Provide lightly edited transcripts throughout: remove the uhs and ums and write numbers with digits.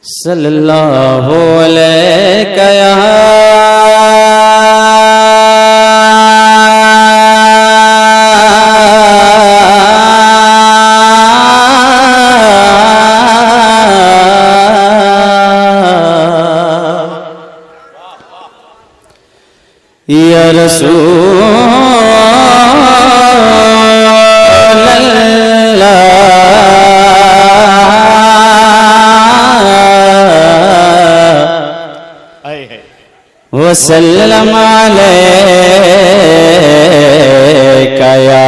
सल्लल्लाहु अलैहि या रसूल वसल्लम अलैका या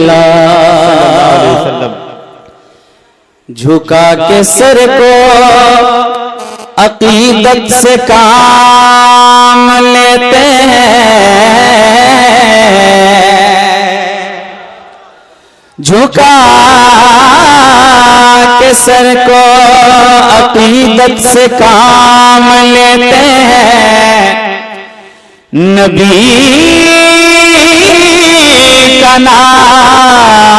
हबीबल्लाह। झुका के सर को अकीदत से काम लेते हैं, झुका के सर को अकीदत से काम लेते हैं। नबी का नाम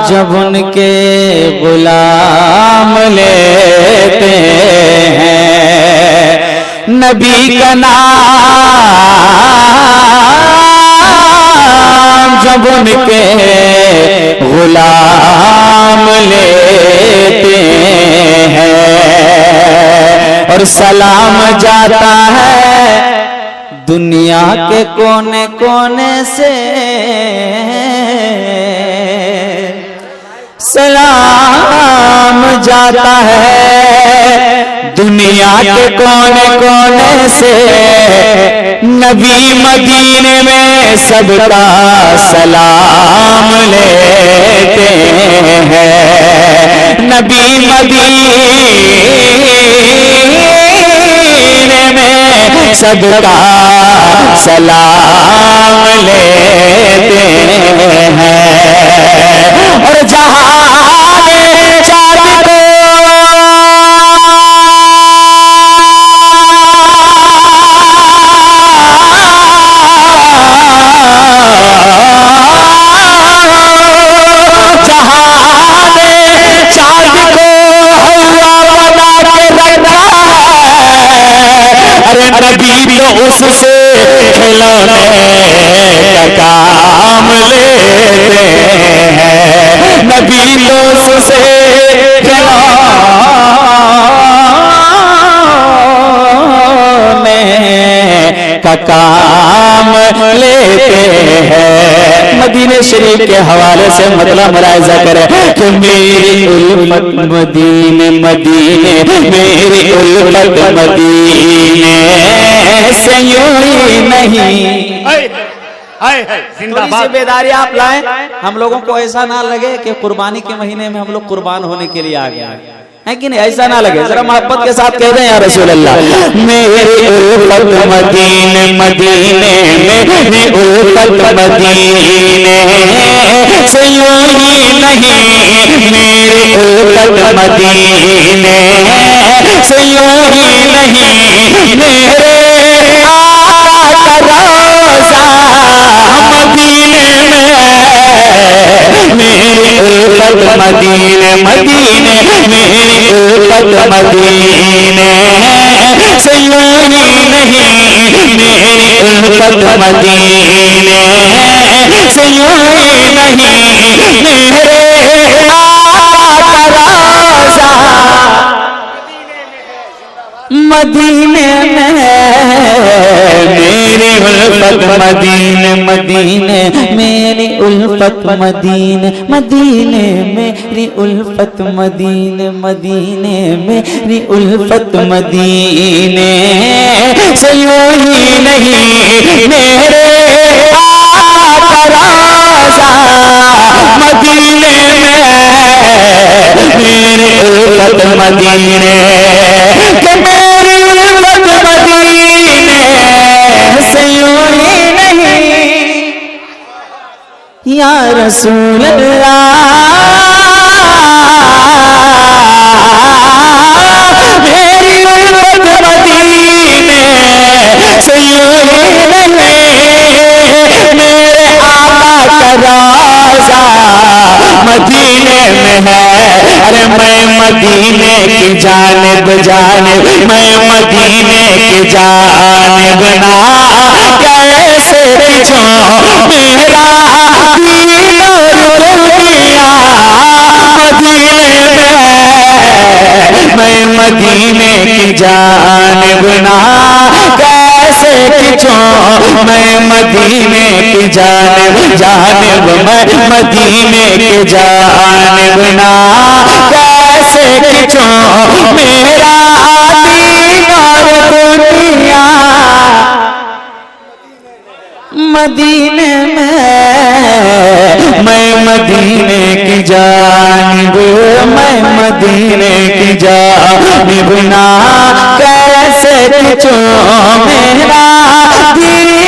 जब उनके गुलाम लेते हैं, नबी का नाम जब उनके गुलाम लेते हैं। और सलाम जाता है दुनिया के कोने कोने से, सलाम जाता है दुनिया के कोने कोने से। नबी मदीने में सबका सलाम लेते हैं, नबी मदीने में सबका सलाम लेते हैं। और जहां चाँद को नबी तो उससे खिलौने का काम लेते हैं, नबी तो उससे खिलौने का काम लेते हैं। मदीने शरीफ के हवाले से मतलब मुलाहिजा करें कि मेरी उल्फत मदीने मदीने, मेरी उल्फत मदीने से यूं ही नहीं। थोड़ी सी बेदारी आप लाएं, हम लोगों को ऐसा ना लगे कि कुर्बानी के महीने में हम लोग कुर्बान होने के लिए आ गए है कि नहीं, ऐसा ना लगे। जरा मोहब्बत के साथ कह दें या रसूल अल्लाह। मेरी उल्फत मदीने मदीने, मेरी उल्फत मदीने से यूं ही नहीं, मेरी उल्फत मदीने से यूं ही नहीं। मेरे आका रोज़ा मदीने में, मेरी उल्फत मदीने मदीने, मेरी उल्फत मदीने से यूं ही नहीं, मेरी उल्फत मदीने से यूं ही नहीं। मेरे आका रोज़ा मदीने में, मेरी उल्फत मदीने मदीने, मेरी उल्फत मदीने मदीने, मेरी उल्फत मदीने मदीने, मेरी उल्फत मदीने से यूं ही नहीं। मेरे आका रोज़ा मदीने में, मेरी उल्फत मदीने, मेरी उल्फत मदीने से यूं ही नहीं। या रसूल अल्लाह मेरी मेरे आका का रोज़ा मदीने में है। अरे मैं मदीने की जानिब जानिब, मैं मदीने की जानिब ना कैसे पिछो मेरा दीन और दुनिया मदीने में है। मैं मदीने की जानिब ना कैसे पिछो, मैं मदीने की जानिब जानिब, मैं मदीने की जानिब ना कैसे पिछो मेरा दीन और दुनिया मदीने में। मैं मदीने की जानिब, मैं मदीने की जानिब ना कैसे पिछो मेरा दीन